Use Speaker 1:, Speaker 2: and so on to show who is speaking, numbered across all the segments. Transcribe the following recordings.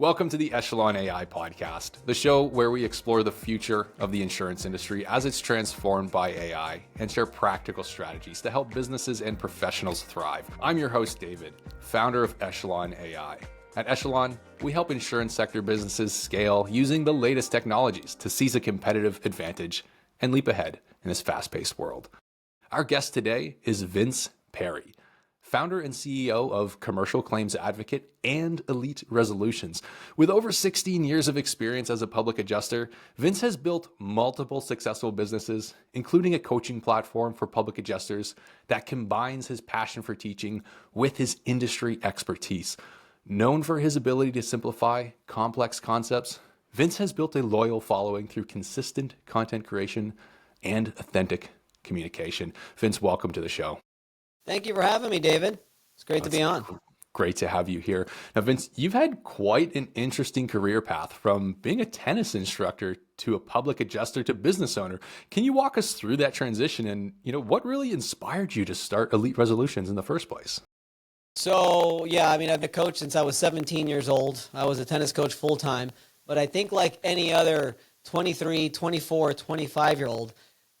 Speaker 1: Welcome to the Echelon AI podcast, the show where we explore the future of the insurance industry as it's transformed by AI and share practical strategies to help businesses and professionals thrive. I'm your host, David, founder of Echelon AI. At Echelon, we help insurance sector businesses scale using the latest technologies to seize a competitive advantage and leap ahead in this fast-paced world. Our guest today is Vince Perri, founder and CEO of Commercial Claims Advocate and Elite Resolutions. With over 16 years of experience as a public adjuster, Vince has built multiple successful businesses, including a coaching platform for public adjusters that combines his passion for teaching with his industry expertise. Known for his ability to simplify complex concepts, Vince has built a loyal following through consistent content creation and authentic communication. Vince, welcome to the show.
Speaker 2: Thank you for having me, David. It's great to be on.
Speaker 1: Great to have you here. Now, Vince, you've had quite an interesting career path from being a tennis instructor to a public adjuster to business owner. Can you walk us through that transition and, what really inspired you to start Elite Resolutions in the first place?
Speaker 2: So, I've been a coach since I was 17 years old. I was a tennis coach full time, but I think like any other 23, 24, 25-year-old,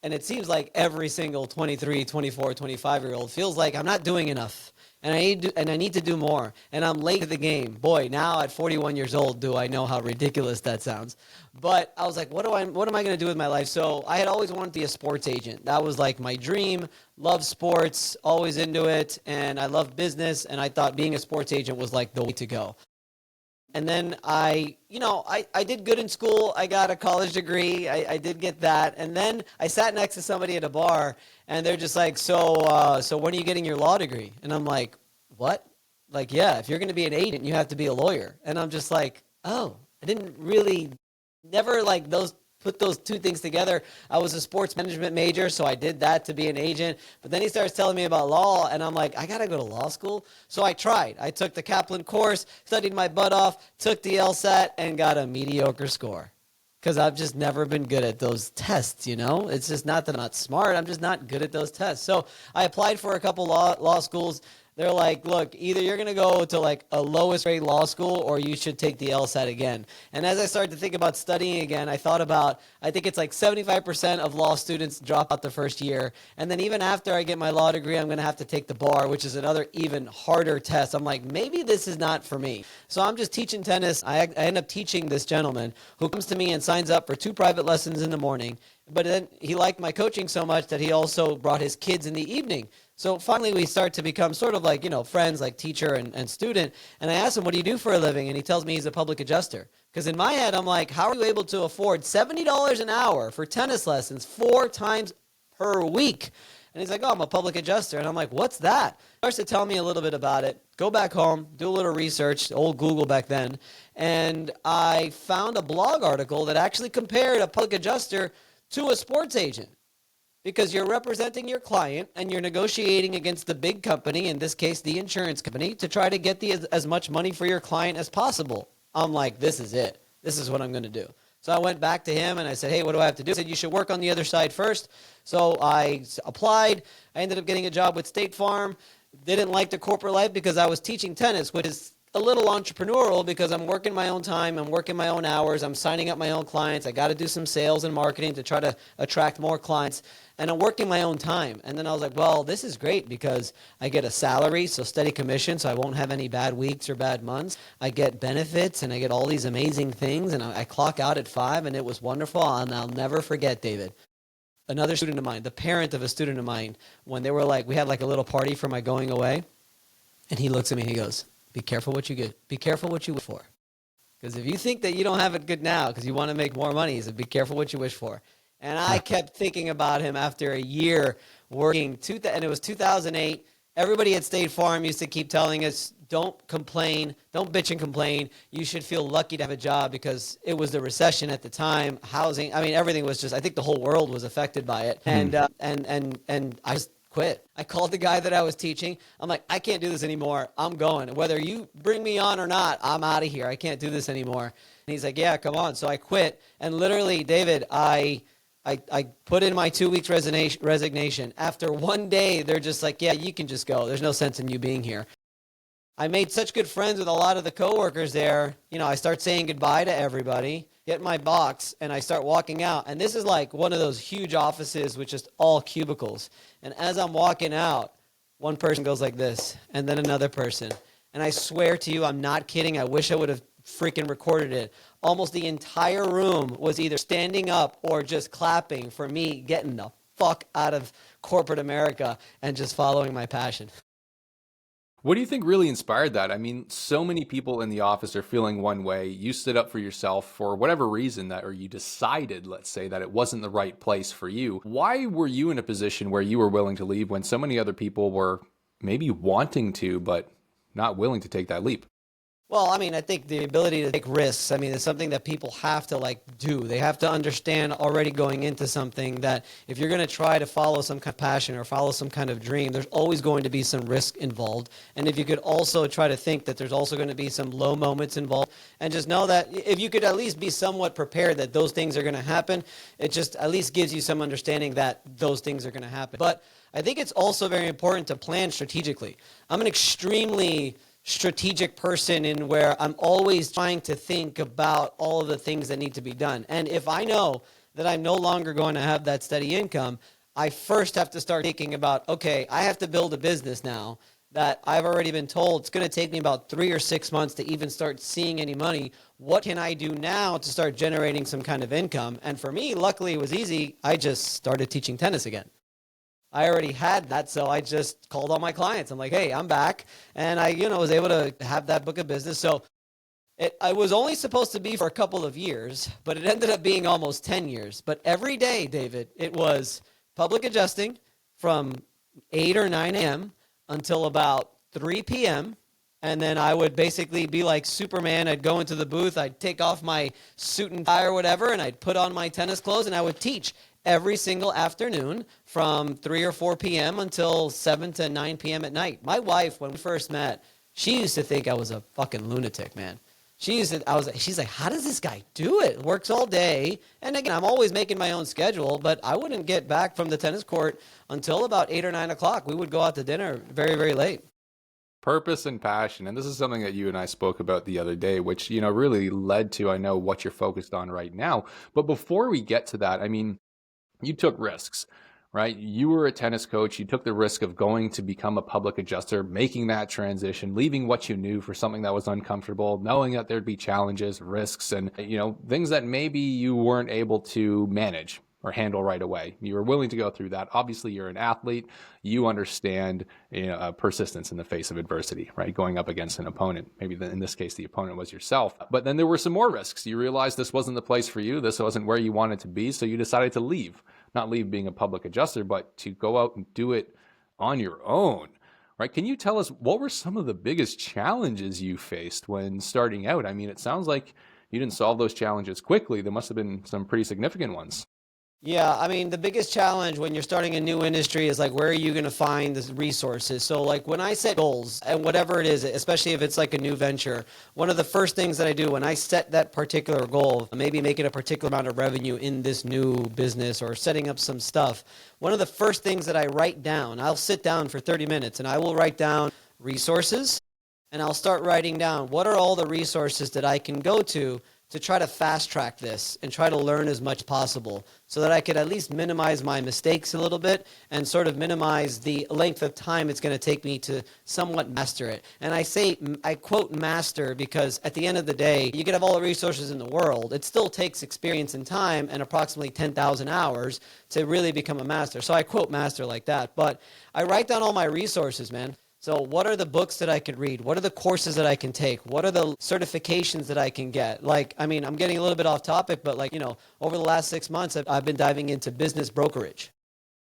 Speaker 2: and it seems like every single 23, 24, 25-year-old feels like I'm not doing enough, and I need to do more, and I'm late to the game. Boy, now at 41 years old, do I know how ridiculous that sounds. But I was like, what am I going to do with my life? So I had always wanted to be a sports agent. That was like my dream. Loved sports, always into it, and I loved business, and I thought being a sports agent was like the way to go. And then I did good in school. I got a college degree. I did get that. And then I sat next to somebody at a bar, and they're just like, so when are you getting your law degree? And I'm like, what? Like, yeah, if you're going to be an agent, you have to be a lawyer. And I'm just like, oh, I didn't really, never like put those two things together. I was a sports management major, so I did that to be an agent. But then he starts telling me about law, and I'm like, I got to go to law school? So I tried. I took the Kaplan course, studied my butt off, took the LSAT, and got a mediocre score. Because I've just never been good at those tests, It's just not that I'm not smart. I'm just not good at those tests. So I applied for a couple law schools. They're like, look, either you're going to go to like a lowest grade law school or you should take the LSAT again. And as I started to think about studying again, I thought about, I think it's like 75% of law students drop out the first year. And then even after I get my law degree, I'm going to have to take the bar, which is another even harder test. I'm like, maybe this is not for me. So I'm just teaching tennis. I end up teaching this gentleman who comes to me and signs up for 2 private lessons in the morning. But then he liked my coaching so much that he also brought his kids in the evening. So finally we start to become sort of like, friends, like teacher and student. And I asked him, what do you do for a living? And he tells me he's a public adjuster. Because in my head, I'm like, how are you able to afford $70 an hour for tennis lessons 4 times per week? And he's like, oh, I'm a public adjuster. And I'm like, what's that? He starts to tell me a little bit about it. Go back home, do a little research, old Google back then. And I found a blog article that actually compared a public adjuster to a sports agent. Because you're representing your client and you're negotiating against the big company, in this case, the insurance company, to try to get as much money for your client as possible. I'm like, this is it. This is what I'm going to do. So I went back to him and I said, hey, what do I have to do? He said, you should work on the other side first. So I applied. I ended up getting a job with State Farm. Didn't like the corporate life because I was teaching tennis, which is a little entrepreneurial because I'm working my own time, I'm working my own hours, I'm signing up my own clients, I got to do some sales and marketing to try to attract more clients, and I'm working my own time. And then I was like, well, this is great because I get a salary, so steady commission, so I won't have any bad weeks or bad months. I get benefits, and I get all these amazing things, and I clock out at 5, and it was wonderful, and I'll never forget, David. Another student of mine, the parent of a student of mine, when they were like, we had like a little party for my going away, and he looks at me and he goes, be careful what you get. Be careful what you wish for. Because if you think that you don't have it good now because you want to make more money, he said, be careful what you wish for. And I kept thinking about him after a year working, and it was 2008. Everybody at State Farm used to keep telling us, don't complain, don't bitch and complain. You should feel lucky to have a job because it was the recession at the time. Housing, everything was just, I think the whole world was affected by it. And I just quit. I called the guy that I was teaching. I'm like, I can't do this anymore. I'm going. Whether you bring me on or not, I'm out of here. I can't do this anymore. And he's like, yeah, come on. So I quit. And literally, David, I put in my 2 weeks resignation. After one day, they're just like, yeah, you can just go. There's no sense in you being here. I made such good friends with a lot of the coworkers there. I start saying goodbye to everybody, get in my box, and I start walking out. And this is like one of those huge offices with just all cubicles. And as I'm walking out, one person goes like this, and then another person. And I swear to you, I'm not kidding. I wish I would have freaking recorded it. Almost the entire room was either standing up or just clapping for me getting the fuck out of corporate America and just following my passion.
Speaker 1: What do you think really inspired that? I mean, so many people in the office are feeling one way. You stood up for yourself for whatever reason that, or you decided, let's say, that it wasn't the right place for you. Why were you in a position where you were willing to leave when so many other people were maybe wanting to, but not willing to take that leap?
Speaker 2: Well, I mean, I think the ability to take risks, it's something that people have to do. They have to understand already going into something that if you're going to try to follow some kind of passion or follow some kind of dream, there's always going to be some risk involved. And if you could also try to think that there's also going to be some low moments involved, and just know that if you could at least be somewhat prepared that those things are going to happen, it just at least gives you some understanding that those things are going to happen. But I think it's also very important to plan strategically. I'm an extremely strategic person in where I'm always trying to think about all of the things that need to be done. And if I know that I'm no longer going to have that steady income, I first have to start thinking about, okay, I have to build a business now that I've already been told it's going to take me about 3 or 6 months to even start seeing any money. What can I do now to start generating some kind of income? And for me, luckily, it was easy. I just started teaching tennis again. I already had that, so I just called all my clients. I'm like, hey, I'm back. And I, was able to have that book of business. So I was only supposed to be for a couple of years, but it ended up being almost 10 years. But every day, David, it was public adjusting from 8 or 9 a.m. until about 3 p.m. And then I would basically be like Superman. I'd go into the booth, I'd take off my suit and tie or whatever, and I'd put on my tennis clothes, and I would teach every single afternoon from 3 or 4 p.m. until 7 to 9 p.m. at night. My wife, when we first met, she used to think I was a fucking lunatic, man. She's like, how does this guy do it? Works all day. And again, I'm always making my own schedule, but I wouldn't get back from the tennis court until about 8 or 9 o'clock. We would go out to dinner very, very late.
Speaker 1: Purpose and passion. And this is something that you and I spoke about the other day, which, really led to, I know, what you're focused on right now. But before we get to that, I mean, you took risks, right? You were a tennis coach. You took the risk of going to become a public adjuster, making that transition, leaving what you knew for something that was uncomfortable, knowing that there'd be challenges, risks, and, things that maybe you weren't able to manage or handle right away. You were willing to go through that. Obviously, you're an athlete. You understand persistence in the face of adversity, right? Going up against an opponent. Maybe in this case, the opponent was yourself. But then there were some more risks. You realized this wasn't the place for you. This wasn't where you wanted to be. So you decided to leave. Not leave being a public adjuster, but to go out and do it on your own, right? Can you tell us what were some of the biggest challenges you faced when starting out? I mean, it sounds like you didn't solve those challenges quickly. There must have been some pretty significant ones.
Speaker 2: Yeah, I mean, the biggest challenge when you're starting a new industry is where are you going to find the resources? So when I set goals and whatever it is, especially if it's a new venture, one of the first things that I do when I set that particular goal, maybe making a particular amount of revenue in this new business or setting up some stuff, one of the first things that I write down, I'll sit down for 30 minutes and I will write down resources, and I'll start writing down what are all the resources that I can go to try to fast track this and try to learn as much possible so that I could at least minimize my mistakes a little bit and sort of minimize the length of time it's going to take me to somewhat master it. And I quote master because at the end of the day, you could have all the resources in the world. It still takes experience and time and approximately 10,000 hours to really become a master. So I quote master like that. But I write down all my resources, man. So what are the books that I could read? What are the courses that I can take? What are the certifications that I can get? I'm getting a little bit off topic, but over the last 6 months, I've been diving into business brokerage.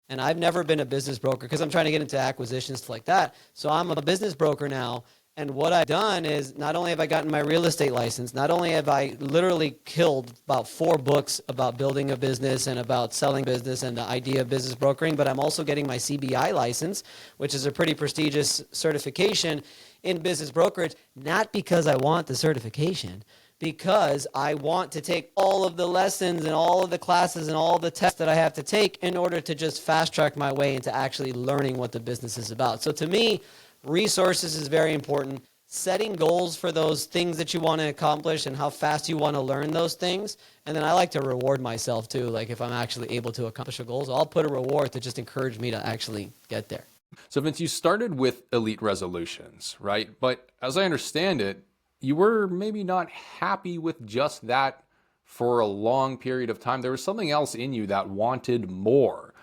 Speaker 2: And I've never been a business broker because I'm trying to get into acquisitions, stuff like that. So I'm a business broker now. And what I've done is not only have I gotten my real estate license, not only have I literally killed about 4 books about building a business and about selling business and the idea of business brokering, but I'm also getting my CBI license, which is a pretty prestigious certification in business brokerage, not because I want the certification, because I want to take all of the lessons and all of the classes and all the tests that I have to take in order to just fast track my way into actually learning what the business is about. So to me, resources is very important. setting goals for those things that you want to accomplish and how fast you want to learn those things. And then I like to reward myself too. Like if I'm actually able to accomplish a goal, so I'll put a reward to just encourage me to actually get there.
Speaker 1: So Vince, you started with elite resolutions, right? But as I understand it, you were maybe not happy with just that for a long period of time. There was something else in you that wanted more,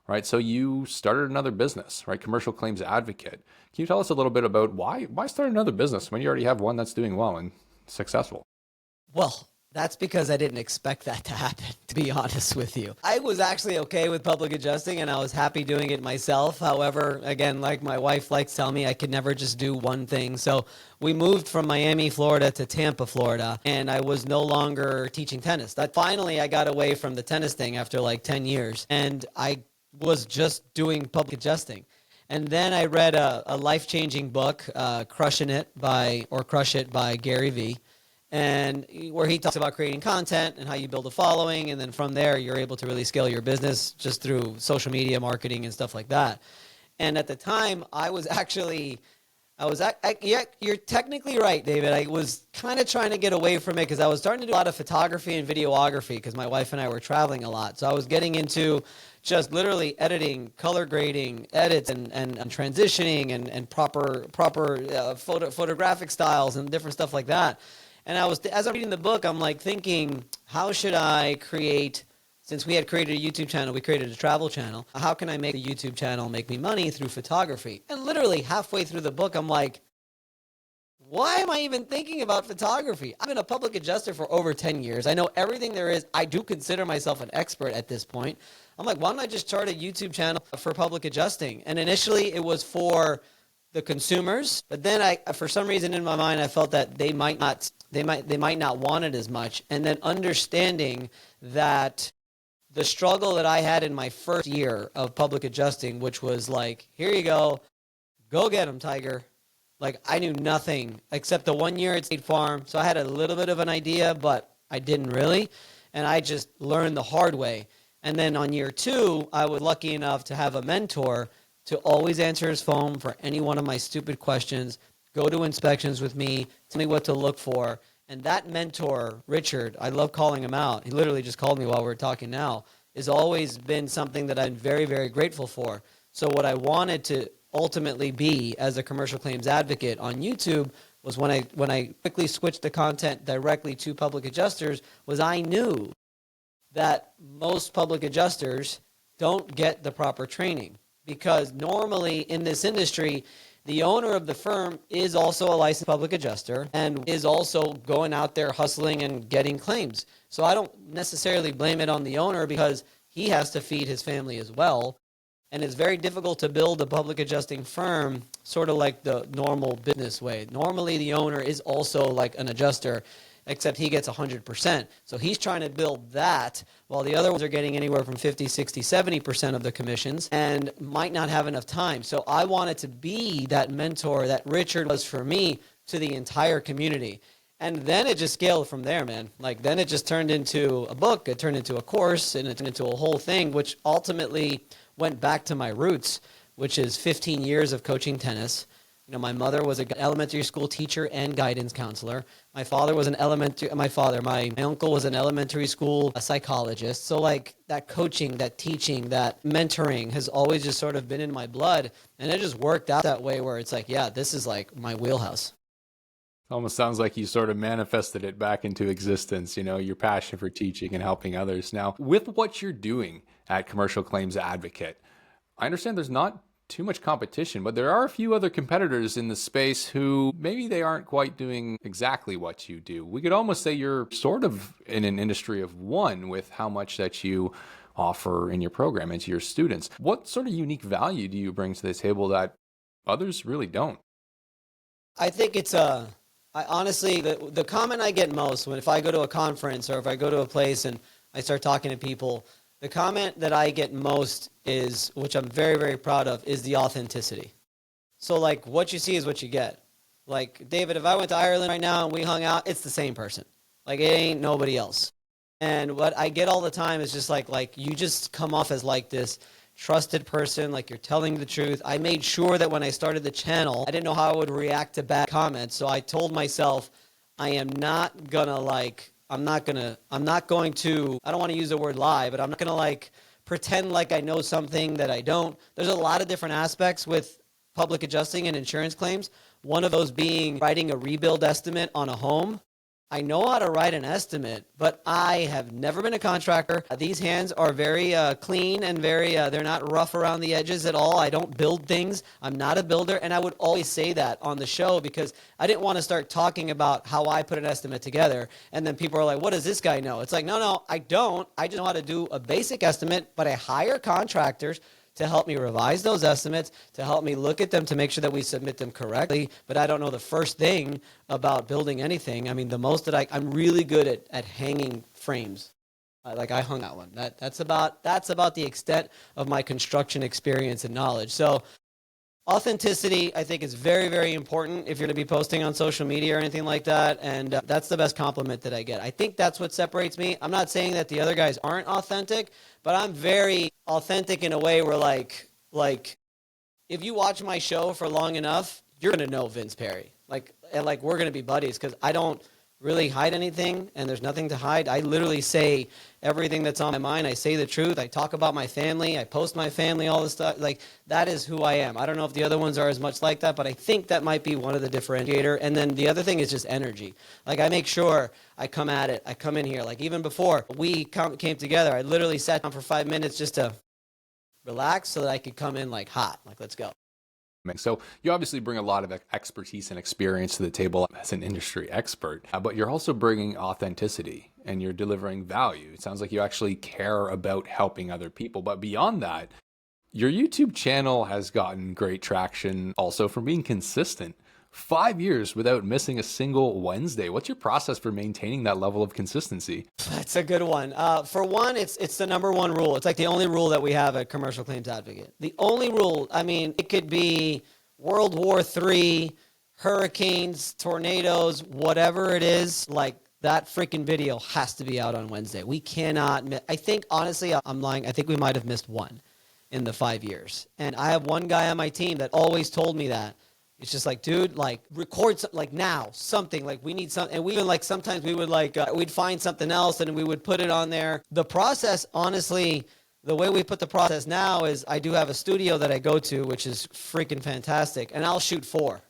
Speaker 1: right? So you started another business, right? Commercial Claims Advocate. Can you tell us a little bit about why start another business when you already have one that's doing well and successful?
Speaker 2: Well, that's because I didn't expect that to happen, to be honest with you. I was actually okay with public adjusting and I was happy doing it myself. However, again, like my wife likes to tell me, I could never just do one thing. So we moved from Miami, Florida to Tampa, Florida, and I was no longer teaching tennis. That finally I got away from the tennis thing after like 10 years and I was just doing public adjusting. And then I read a life-changing book, Crush It by Gary Vee. And where he talks about creating content and how you build a following. And then from there, you're able to really scale your business just through social media marketing and stuff like that. And at the time, yeah, you're technically right, David. I was kind of trying to get away from it because I was starting to do a lot of photography and videography because my wife and I were traveling a lot. So I was getting into just literally editing, color grading, edits, and transitioning and proper photographic styles and different stuff like that. And as I'm reading the book, I'm like thinking, how should I create, since we had created a YouTube channel, we created a travel channel, how can I make a YouTube channel make me money through photography? And literally halfway through the book, I'm like, why am I even thinking about photography? I've been a public adjuster for over 10 years. I know everything there is. I do consider myself an expert at this point. I'm like, why don't I just start a YouTube channel for public adjusting? And initially it was for the consumers, but then for some reason in my mind, I felt that they might not want it as much. And then understanding that the struggle that I had in my first year of public adjusting, which was like, here you go get them, Tiger. Like I knew nothing except the 1 year at State Farm. So I had a little bit of an idea, but I didn't really. And I just learned the hard way. And then on year 2, I was lucky enough to have a mentor to always answer his phone for any one of my stupid questions, go to inspections with me, tell me what to look for. And that mentor, Richard, I love calling him out. He literally just called me while we were talking now, has always been something that I'm very, very grateful for. So what I wanted to ultimately be as a commercial claims advocate on YouTube was when I quickly switched the content directly to public adjusters, was I knew that most public adjusters don't get the proper training. Because normally in this industry, the owner of the firm is also a licensed public adjuster and is also going out there hustling and getting claims. So I don't necessarily blame it on the owner because he has to feed his family as well. And it's very difficult to build a public adjusting firm sort of like the normal business way. Normally the owner is also like an adjuster, except he gets 100%. So he's trying to build that while the other ones are getting anywhere from 50, 60, 70% of the commissions and might not have enough time. So I wanted to be that mentor that Richard was for me to the entire community. And then it just scaled from there, man. Like then it just turned into a book, it turned into a course, and it turned into a whole thing, which ultimately went back to my roots, which is 15 years of coaching tennis. You know, my mother was an elementary school teacher and guidance counselor. My uncle was an elementary school psychologist. So like that coaching, that teaching, that mentoring has always just sort of been in my blood. And it just worked out that way where it's like, yeah, this is like my wheelhouse.
Speaker 1: Almost sounds like you sort of manifested it back into existence, you know, your passion for teaching and helping others. Now, with what you're doing at Commercial Claims Advocate, I understand there's not too much competition, but there are a few other competitors in the space who maybe they aren't quite doing exactly what you do. We could almost say you're sort of in an industry of one with how much that you offer in your program and to your students. What sort of unique value do you bring to the table that others really don't?
Speaker 2: I think honestly, the comment I get most if I go to a conference or if I go to a place and I start talking to people, the comment that I get most is, which I'm very, very proud of, is the authenticity. So like what you see is what you get. Like David, if I went to Ireland right now and we hung out, it's the same person. Like it ain't nobody else. And what I get all the time is just like you just come off as like this trusted person, like you're telling the truth. I made sure that when I started the channel, I didn't know how I would react to bad comments. So I told myself, I'm not going to, I don't want to use the word lie, but I'm not going to pretend like I know something that I don't. There's a lot of different aspects with public adjusting and insurance claims. One of those being writing a rebuild estimate on a home. I know how to write an estimate, but I have never been a contractor. These hands are very clean and they're not rough around the edges at all. I don't build things. I'm not a builder. And I would always say that on the show because I didn't want to start talking about how I put an estimate together. And then people are like, what does this guy know? It's like, no, I don't. I just know how to do a basic estimate, but I hire contractors to help me revise those estimates, to help me look at them to make sure that we submit them correctly. But I don't know the first thing about building anything. I mean, the most that I'm really good at hanging frames. I hung that one. That's about the extent of my construction experience and knowledge. So authenticity, I think, is very, very important if you're going to be posting on social media or anything like that. And that's the best compliment that I get. I think that's what separates me. I'm not saying that the other guys aren't authentic, but I'm very authentic in a way where like if you watch my show for long enough, you're going to know Vince Perri. And we're going to be buddies because I don't really hide anything and there's nothing to hide. I literally say everything that's on my mind. I say the truth. I talk about my family. I post my family, all this stuff. That is who I am. I don't know if the other ones are as much like that, but I think that might be one of the differentiator. And then the other thing is just energy. I make sure I come at it. I come in here. Even before we came together, I literally sat down for 5 minutes just to relax so that I could come in hot. Let's go.
Speaker 1: So you obviously bring a lot of expertise and experience to the table as an industry expert, but you're also bringing authenticity and you're delivering value. It sounds like you actually care about helping other people. But beyond that, your YouTube channel has gotten great traction also from being consistent. 5 years without missing a single Wednesday. What's your process for maintaining that level of consistency?
Speaker 2: That's a good one. For one, it's the number one rule. It's the only rule that we have at Commercial Claims Advocate. The only rule, it could be World War III, hurricanes, tornadoes, whatever it is, that freaking video has to be out on Wednesday. We cannot miss. I think, honestly, I'm lying. I think we might have missed one in the 5 years. And I have one guy on my team that always told me that. It's just dude, record now, something, we need something. And we even sometimes we would we'd find something else and we would put it on there. The process, honestly, the way we put the process now is I do have a studio that I go to, which is freaking fantastic. And I'll shoot 4,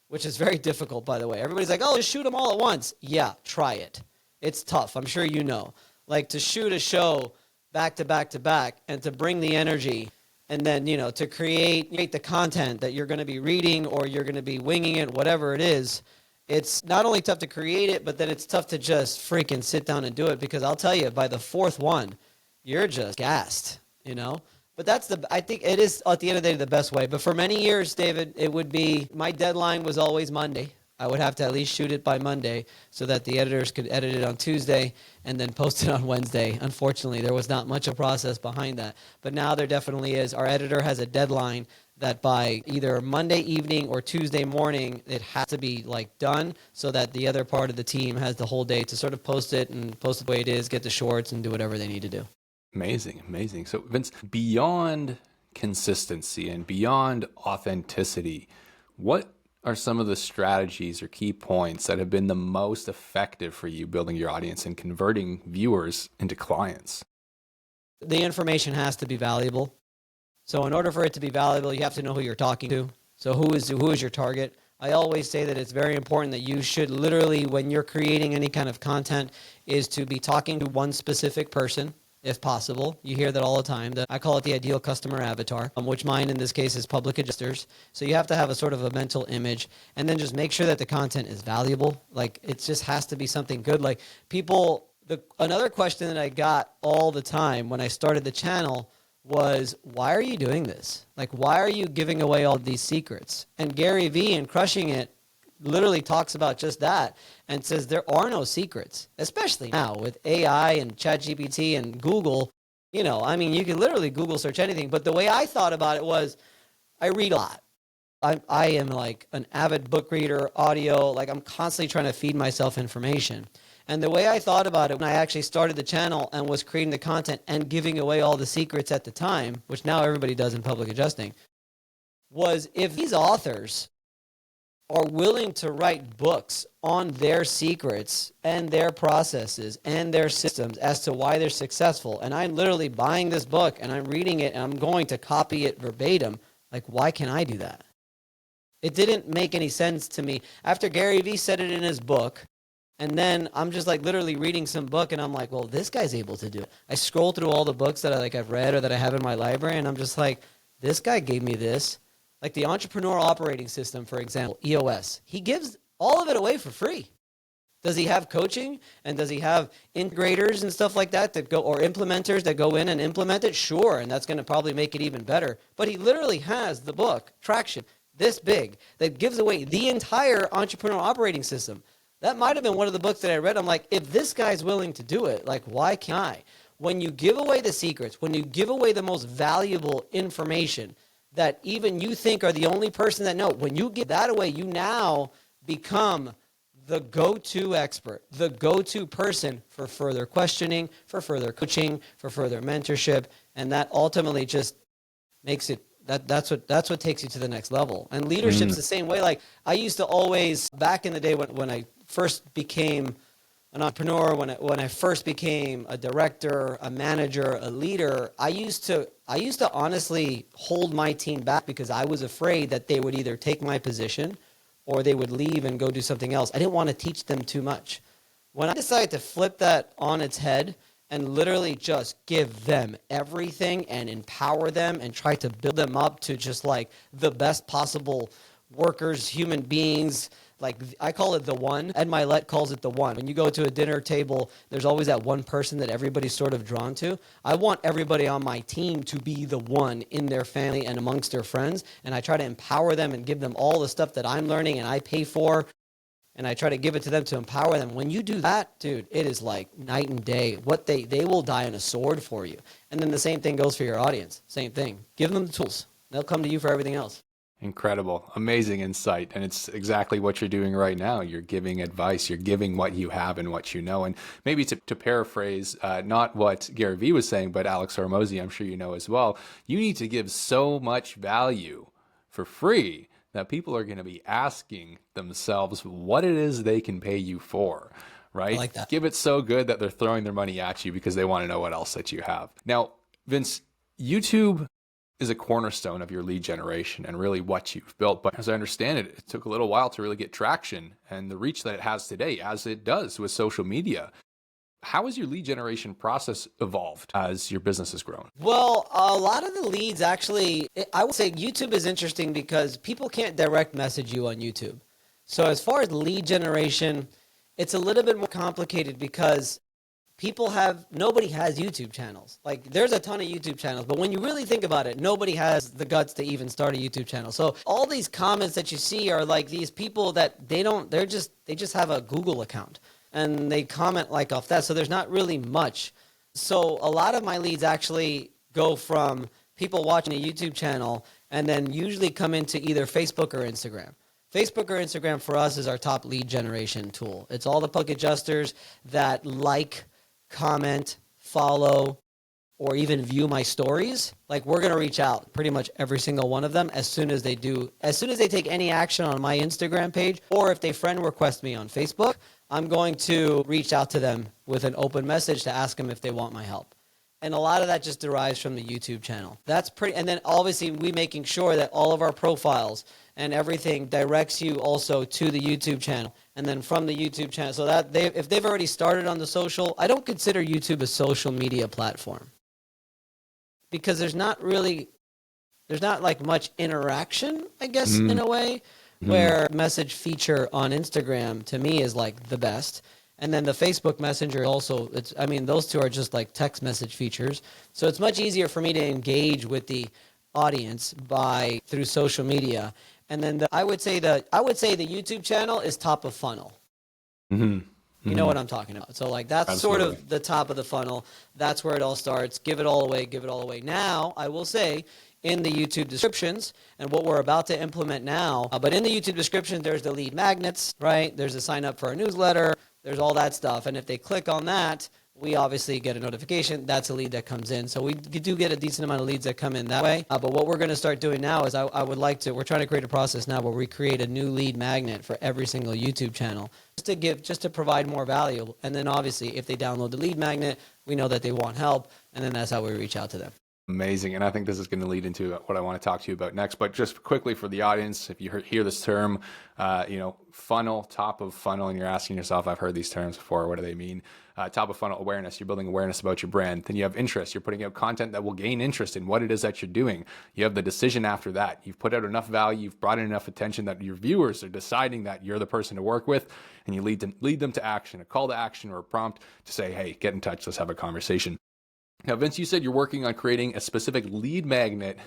Speaker 2: which is very difficult, by the way. Everybody's like, oh, just shoot them all at once. Yeah, try it. It's tough. I'm sure you know. To shoot a show back to back to back and to bring the energy and then, to create the content that you're going to be reading or you're going to be winging it, whatever it is, it's not only tough to create it, but then it's tough to just freaking sit down and do it because I'll tell you, by the 4th one, you're just gassed, But I think it is, at the end of the day, the best way. But for many years, David, it would be, my deadline was always Monday. I would have to at least shoot it by Monday so that the editors could edit it on Tuesday and then post it on Wednesday. Unfortunately, there was not much of a process behind that. But now there definitely is. Our editor has a deadline that by either Monday evening or Tuesday morning, it has to be done so that the other part of the team has the whole day to sort of post it and post it the way it is, get the shorts and do whatever they need to do.
Speaker 1: Amazing. So Vince, beyond consistency and beyond authenticity, what are some of the strategies or key points that have been the most effective for you building your audience and converting viewers into clients?
Speaker 2: The information has to be valuable. So in order for it to be valuable, you have to know who you're talking to. So who is your target? I always say that it's very important that you should literally, when you're creating any kind of content, is to be talking to one specific person. If possible. You hear that all the time. I call it the ideal customer avatar, which mine in this case is public adjusters. So you have to have a sort of a mental image and then just make sure that the content is valuable. It just has to be something good. Another question that I got all the time when I started the channel was, why are you doing this? Why are you giving away all these secrets? And Gary Vee in Crushing It literally talks about just that and says there are no secrets, especially now with AI and ChatGPT and Google. You can literally Google search anything. But the way I thought about it was I read a lot. I am an avid book reader, audio. I'm constantly trying to feed myself information. And the way I thought about it when I actually started the channel and was creating the content and giving away all the secrets at the time, which now everybody does in public adjusting, was if these authors are willing to write books on their secrets and their processes and their systems as to why they're successful, and I'm literally buying this book and I'm reading it and I'm going to copy it verbatim, like, why can't I do that? It didn't make any sense to me. After Gary Vee said it in his book, and then I'm just like literally reading some book and I'm like, well, this guy's able to do it. I scroll through all the books that I've read or that I have in my library, and I'm just like, this guy gave me this. Like the Entrepreneurial Operating System, for example, EOS. He gives all of it away for free. Does he have coaching, and does he have integrators and stuff like that go, or implementers that go in and implement it? Sure, and that's going to probably make it even better. But he literally has the book, Traction, this big, that gives away the entire Entrepreneurial Operating System. That might have been one of the books that I read. I'm like, if this guy's willing to do it, like, why can't I? When you give away the secrets, when you give away the most valuable information that even you think are the only person that know, when you give that away, you now become the go-to expert, the go-to person for further questioning, for further coaching, for further mentorship, and that ultimately just makes it, that's what takes you to the next level. And leadership's the same way. Like, I used to always, back in the day when I first became an entrepreneur, when I first became a director, a manager, a leader, I used to honestly hold my team back because I was afraid that they would either take my position or they would leave and go do something else. I didn't want to teach them too much. When I decided to flip that on its head and literally just give them everything and empower them and try to build them up to just like the best possible workers, human beings, like I call it the one, Ed Milet calls it the one. When you go to a dinner table, there's always that one person that everybody's sort of drawn to. I want everybody on my team to be the one in their family and amongst their friends, and I try to empower them and give them all the stuff that I'm learning and I pay for, and I try to give it to them to empower them. When you do that, dude, it is like night and day. What they will die on a sword for you. And then the same thing goes for your audience. Same thing. Give them the tools. They'll come to you for everything else.
Speaker 1: Incredible. Amazing insight. And it's exactly what you're doing right now. You're giving advice. You're giving what you have and what you know. And maybe to paraphrase, not what Gary Vee was saying, but Alex Hormozi, I'm sure you know as well, you need to give so much value for free that people are going to be asking themselves what it is they can pay you for, right?
Speaker 2: I like that.
Speaker 1: Give it so good that they're throwing their money at you because they want to know what else that you have. Now, Vince, YouTube is a cornerstone of your lead generation and really what you've built. But as I understand it, it took a little while to really get traction and the reach that it has today, as it does with social media. How has your lead generation process evolved as your business has grown?
Speaker 2: Well, a lot of the leads actually, I would say YouTube is interesting because people can't direct message you on YouTube. So as far as lead generation, it's a little bit more complicated because nobody has YouTube channels. Like, there's a ton of YouTube channels, but when you really think about it, nobody has the guts to even start a YouTube channel. So all these comments that you see are like these people that they just have a Google account and they comment like off that. So there's not really much. So a lot of my leads actually go from people watching a YouTube channel and then usually come into either Facebook or Instagram. Facebook or Instagram for us is our top lead generation tool. It's all the public adjusters that like, comment, follow, or even view my stories. Like, we're going to reach out pretty much every single one of them as soon as they take any action on my Instagram page, or if they friend request me on Facebook, I'm going to reach out to them with an open message to ask them if they want my help. And a lot of that just derives from the YouTube channel. And then obviously we making sure that all of our profiles and everything directs you also to the YouTube channel. And then from the YouTube channel, so that if they've already started on the social, I don't consider YouTube a social media platform because there's not like much interaction, I guess, in a way, where message feature on Instagram to me is like the best. And then the Facebook Messenger also, those two are just like text message features. So it's much easier for me to engage with the audience through social media. And then I would say the YouTube channel is top of funnel. You know what I'm talking about. So like that's Absolutely. Sort of the top of the funnel. That's where it all starts. Give it all away. Give it all away. Now, I will say in the YouTube descriptions and what we're about to implement now, but in the YouTube description, there's the lead magnets, right? There's a sign up for a newsletter. there's all that stuff. And if they click on that, we obviously get a notification. That's a lead that comes in. So we do get a decent amount of leads that come in that way. But what we're going to start doing now is we're trying to create a process now where we create a new lead magnet for every single YouTube channel just to provide more value. And then obviously if they download the lead magnet, we know that they want help. And then that's how we reach out to them.
Speaker 1: Amazing. And I think this is going to lead into what I want to talk to you about next. But just quickly for the audience, if you hear this term, funnel, top of funnel, and you're asking yourself, I've heard these terms before, what do they mean? Top of funnel awareness, you're building awareness about your brand. Then you have interest, you're putting out content that will gain interest in what it is that you're doing. You have the decision after that. You've put out enough value, you've brought in enough attention that your viewers are deciding that you're the person to work with, and you lead them to action, a call to action or a prompt to say, hey, get in touch, let's have a conversation. Now, Vince, you said you're working on creating a specific lead magnet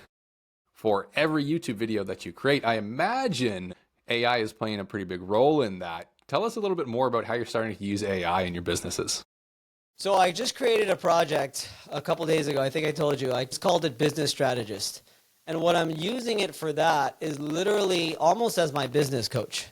Speaker 1: for every YouTube video that you create. I imagine AI is playing a pretty big role in that. Tell us a little bit more about how you're starting to use AI in your businesses.
Speaker 2: So I just created a project a couple days ago. I think I told you. I just called it Business Strategist. And what I'm using it for that is literally almost as my business coach.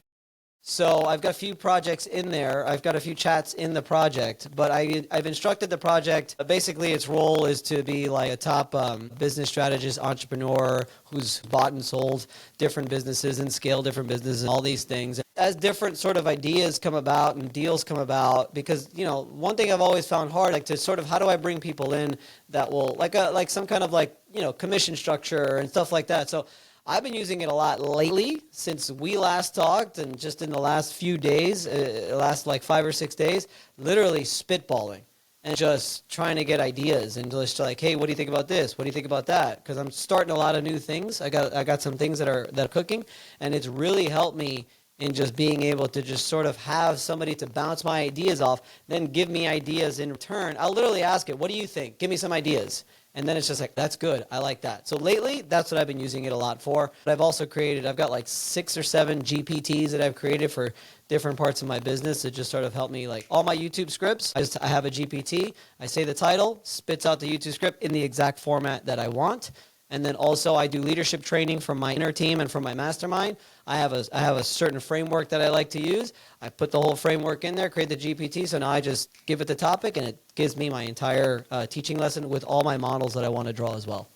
Speaker 2: So I've got a few projects in there. I've got a few chats in the project, but I've instructed the project. Basically, its role is to be like a top business strategist, entrepreneur who's bought and sold different businesses and scaled different businesses and all these things. As different sort of ideas come about and deals come about, because, one thing I've always found hard, like to sort of, how do I bring people in that will, like some kind of commission structure and stuff like that. So I've been using it a lot lately since we last talked, and just in the last few days, last like 5 or 6 days, literally spitballing and just trying to get ideas and just like, hey, what do you think about this? What do you think about that? Because I'm starting a lot of new things. I got some things that are cooking, and it's really helped me in just being able to just sort of have somebody to bounce my ideas off, then give me ideas in return. I'll literally ask it, what do you think? Give me some ideas. And then it's just like, that's good. I like that. So lately, that's what I've been using it a lot for. But I've got like 6 or 7 GPTs that I've created for different parts of my business to just sort of help me. Like all my YouTube scripts, I have a GPT. I say the title, spits out the YouTube script in the exact format that I want. And then also I do leadership training for my inner team and for my mastermind. I have a certain framework that I like to use. I put the whole framework in there, create the GPT. So now I just give it the topic, and it gives me my entire teaching lesson with all my models that I want to draw as well.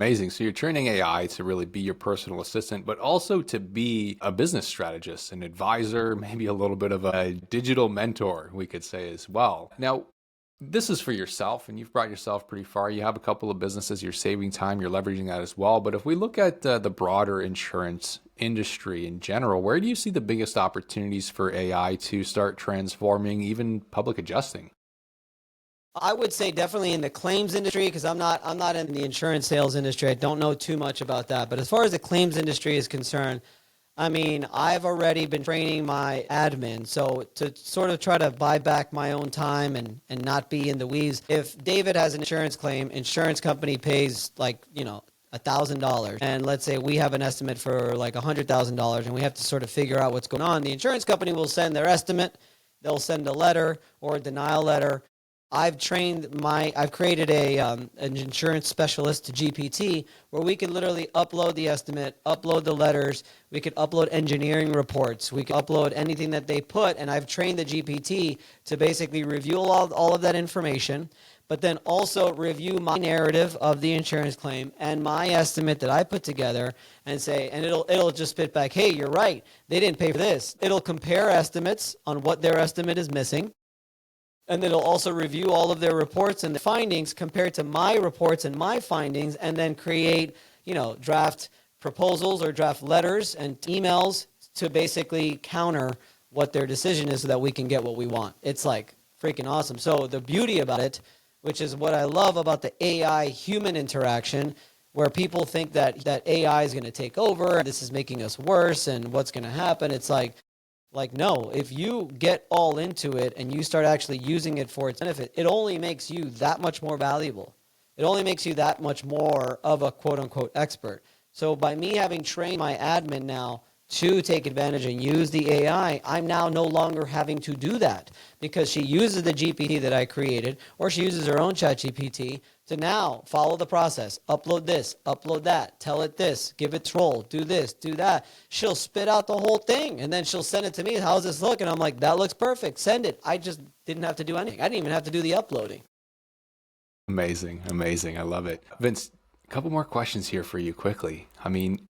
Speaker 1: Amazing. So you're training AI to really be your personal assistant, but also to be a business strategist, an advisor, maybe a little bit of a digital mentor, we could say as well. Now, this is for yourself, and you've brought yourself pretty far. You have a couple of businesses, you're saving time, you're leveraging that as well. But if we look at the broader insurance industry in general, where do you see the biggest opportunities for AI to start transforming even public adjusting?
Speaker 2: I would say definitely in the claims industry, because I'm not in the insurance sales industry. I don't know too much about that. But as far as the claims industry is concerned, I mean, I've already been training my admin. So to sort of try to buy back my own time and not be in the weeds. If David has an insurance claim, insurance company pays like, $1,000. And let's say we have an estimate for like $100,000 and we have to sort of figure out what's going on. The insurance company will send their estimate. They'll send a letter or a denial letter. I've created an insurance specialist to GPT where we can literally upload the estimate, upload the letters, we could upload engineering reports, we could upload anything that they put, and I've trained the GPT to basically review all of that information, but then also review my narrative of the insurance claim and my estimate that I put together and say, and it'll just spit back, hey, you're right, they didn't pay for this. It'll compare estimates on what their estimate is missing. And then it'll also review all of their reports and the findings compared to my reports and my findings, and then create, draft proposals or draft letters and emails to basically counter what their decision is so that we can get what we want. It's like freaking awesome. So the beauty about it, which is what I love about the AI human interaction, where people think that AI is going to take over, this is making us worse, and what's going to happen. It's like, no, if you get all into it and you start actually using it for its benefit, it only makes you that much more valuable. It only makes you that much more of a quote-unquote expert. So by me having trained my admin now to take advantage and use the AI, I'm now no longer having to do that because she uses the GPT that I created, or she uses her own chat GPT to now follow the process, upload this, upload that, tell it this, give it role, do this, do that. She'll spit out the whole thing and then she'll send it to me. How's this look? And I'm like, that looks perfect. Send it. I just didn't have to do anything. I didn't even have to do the uploading.
Speaker 1: Amazing. Amazing. I love it. Vince, a couple more questions here for you quickly. I mean,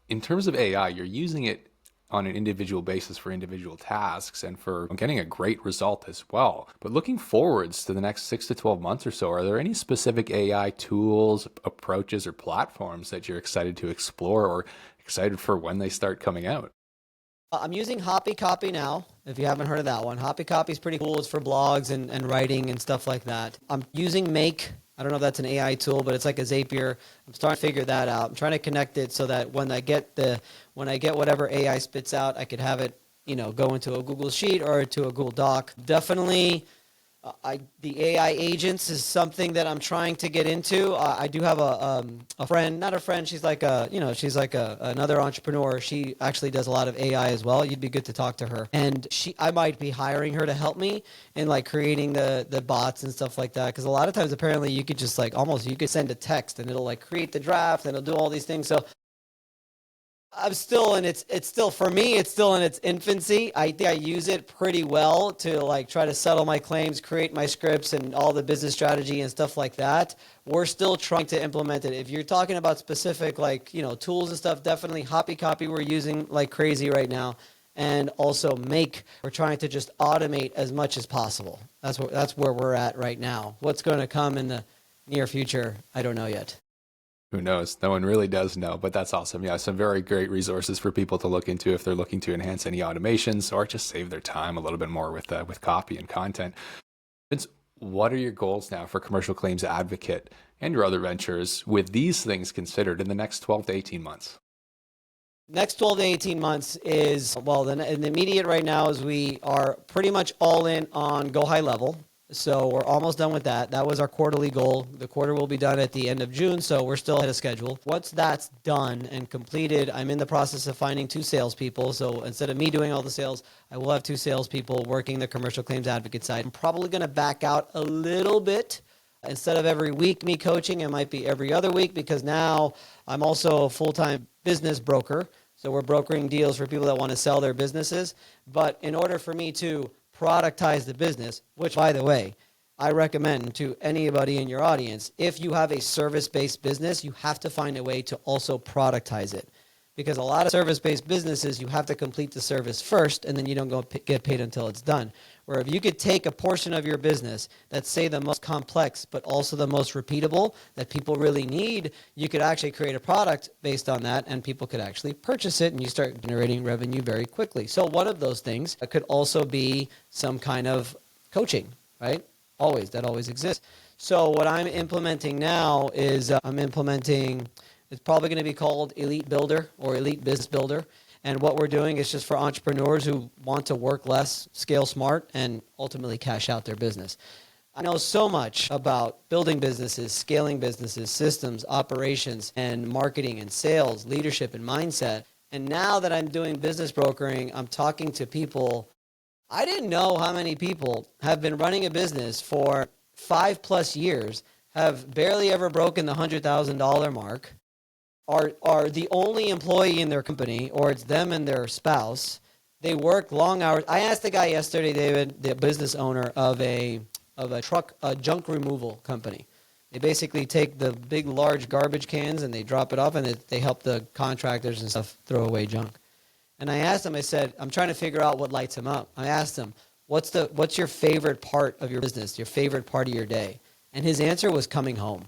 Speaker 1: in terms of AI, you're using it on an individual basis for individual tasks and for getting a great result as well. But looking forwards to the next 6 to 12 months or so, are there any specific AI tools, approaches, or platforms that you're excited to explore or excited for when they start coming out?
Speaker 2: I'm using Hoppy Copy now, if you haven't heard of that one. Hoppy Copy is pretty cool. It's for blogs and writing and stuff like that. I'm using Make. I don't know if that's an AI tool, but it's like a Zapier. I'm starting to figure that out. I'm trying to connect it so that when I get whatever AI spits out, I could have it, go into a Google Sheet or to a Google Doc. Definitely, the AI agents is something that I'm trying to get into. I do have a friend, not a friend. She's like another entrepreneur. She actually does a lot of AI as well. You'd be good to talk to her. And I might be hiring her to help me in like creating the bots and stuff like that. Because a lot of times apparently you could just you could send a text and it'll like create the draft and it'll do all these things. So I'm still in it's still for me, it's still in its infancy. I think I use it pretty well to like try to settle my claims, create my scripts and all the business strategy and stuff like that. We're still trying to implement it. If you're talking about specific tools and stuff, definitely Hoppy Copy we're using like crazy right now. And also Make, we're trying to just automate as much as possible. That's where we're at right now. What's going to come in the near future, I don't know yet.
Speaker 1: Who knows? No one really does know, but that's awesome. Yeah, some very great resources for people to look into if they're looking to enhance any automations or just save their time a little bit more with copy and content. Vince, what are your goals now for Commercial Claims Advocate and your other ventures with these things considered in the next 12 to 18 months?
Speaker 2: Next 12 to 18 months is, in the immediate right now is we are pretty much all in on Go High Level. So we're almost done with that. That was our quarterly goal. The quarter will be done at the end of June, so we're still ahead of schedule. Once that's done and completed, I'm in the process of finding 2 salespeople. So instead of me doing all the sales, I will have 2 salespeople working the Commercial Claims Advocate side. I'm probably going to back out a little bit. Instead of every week me coaching, it might be every other week because now I'm also a full-time business broker. So we're brokering deals for people that want to sell their businesses. But in order for me to productize the business, which, by the way, I recommend to anybody in your audience, if you have a service-based business, you have to find a way to also productize it. Because a lot of service-based businesses, you have to complete the service first, and then you don't get paid until it's done. Where if you could take a portion of your business that's, say, the most complex, but also the most repeatable that people really need, you could actually create a product based on that, and people could actually purchase it, and you start generating revenue very quickly. So one of those things could also be some kind of coaching, right? That always exists. So what I'm implementing now is it's probably going to be called Elite Builder or Elite Business Builder. And what we're doing is just for entrepreneurs who want to work less, scale smart, and ultimately cash out their business. I know so much about building businesses, scaling businesses, systems, operations, and marketing and sales, leadership and mindset. And now that I'm doing business brokering, I'm talking to people. I didn't know how many people have been running a business for 5+ years, have barely ever broken the $100,000 mark, are the only employee in their company, or it's them and their spouse. They work long hours. I asked the guy yesterday, David, the business owner of a junk removal company. They basically take the big, large garbage cans and they drop it off, and they help the contractors and stuff throw away junk. And I asked him, I said, I'm trying to figure out what lights him up. I asked him, what's your favorite part of your business, your favorite part of your day? And his answer was coming home.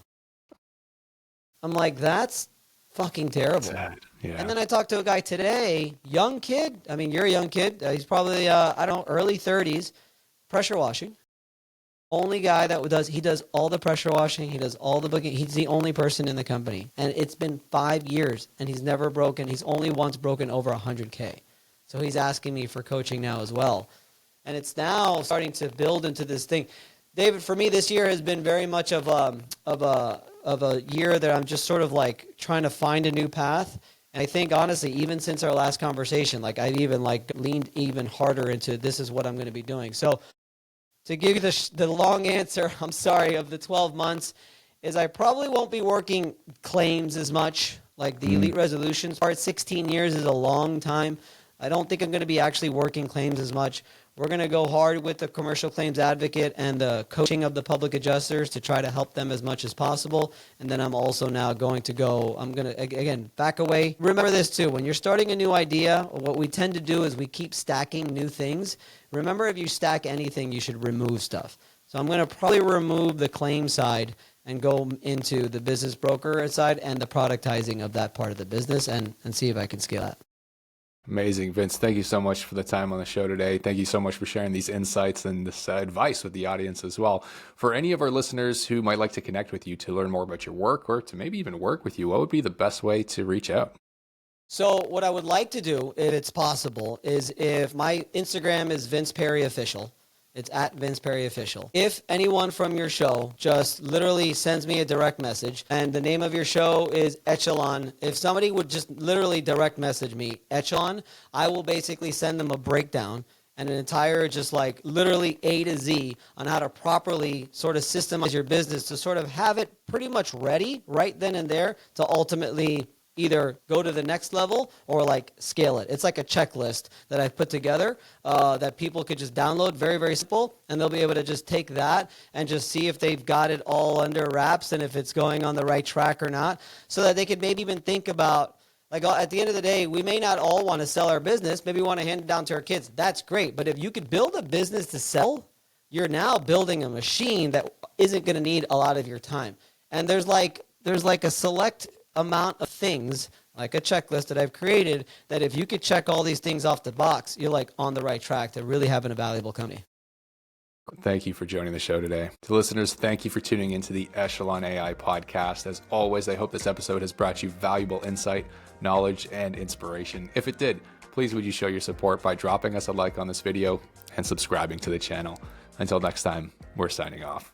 Speaker 2: I'm like, that's fucking terrible.
Speaker 1: Sad. Yeah.
Speaker 2: And then I talked to a guy today, young kid. I mean, you're a young kid. He's probably, early 30s, pressure washing. Only guy that he does all the pressure washing. He does all the booking. He's the only person in the company. And it's been 5 years and he's never broken. He's only once broken over 100K. So he's asking me for coaching now as well. And it's now starting to build into this thing. David, for me, this year has been very much of a year that I'm just sort of like trying to find a new path. And I think honestly, even since our last conversation, like I've even like leaned even harder into this is what I'm going to be doing. So to give you the long answer, I'm sorry, of the 12 months is I probably won't be working claims as much. Like the elite resolutions part, 16 years is a long time. I don't think I'm going to be actually working claims as much. We're going to go hard with the commercial claims advocate and the coaching of the public adjusters to try to help them as much as possible. And then I'm also now going to I'm going to, again, back away. Remember this too, when you're starting a new idea, what we tend to do is we keep stacking new things. Remember, if you stack anything, you should remove stuff. So I'm going to probably remove the claim side and go into the business broker side and the productizing of that part of the business and see if I can scale that.
Speaker 1: Amazing. Vince, thank you so much for the time on the show today. Thank you so much for sharing these insights and this advice with the audience as well. For any of our listeners who might like to connect with you to learn more about your work or to maybe even work with you, what would be the best way to reach out?
Speaker 2: So what I would like to do, if it's possible, is if my Instagram is Vince Perri Official. It's at Vince Perri Official. If anyone from your show just literally sends me a direct message and the name of your show is Echelon, if somebody would just literally direct message me, Echelon, I will basically send them a breakdown and an entire just like literally A to Z on how to properly sort of systemize your business to sort of have it pretty much ready right then and there to ultimately either go to the next level or like scale it. It's like a checklist that I've put together that people could just download, very, very simple, and they'll be able to just take that and just see if they've got it all under wraps and if it's going on the right track or not, so that they could maybe even think about, like at the end of the day, we may not all want to sell our business. Maybe we want to hand it down to our kids. That's great. But if you could build a business to sell, you're now building a machine that isn't going to need a lot of your time. And there's like a select amount of things, like a checklist that I've created, that if you could check all these things off the box, you're like on the right track to really having a valuable company.
Speaker 1: Thank you for joining the show today. To listeners, thank you for tuning into the Echelon AI podcast. As always, I hope this episode has brought you valuable insight, knowledge, and inspiration. If it did, please would you show your support by dropping us a like on this video and subscribing to the channel. Until next time, we're signing off.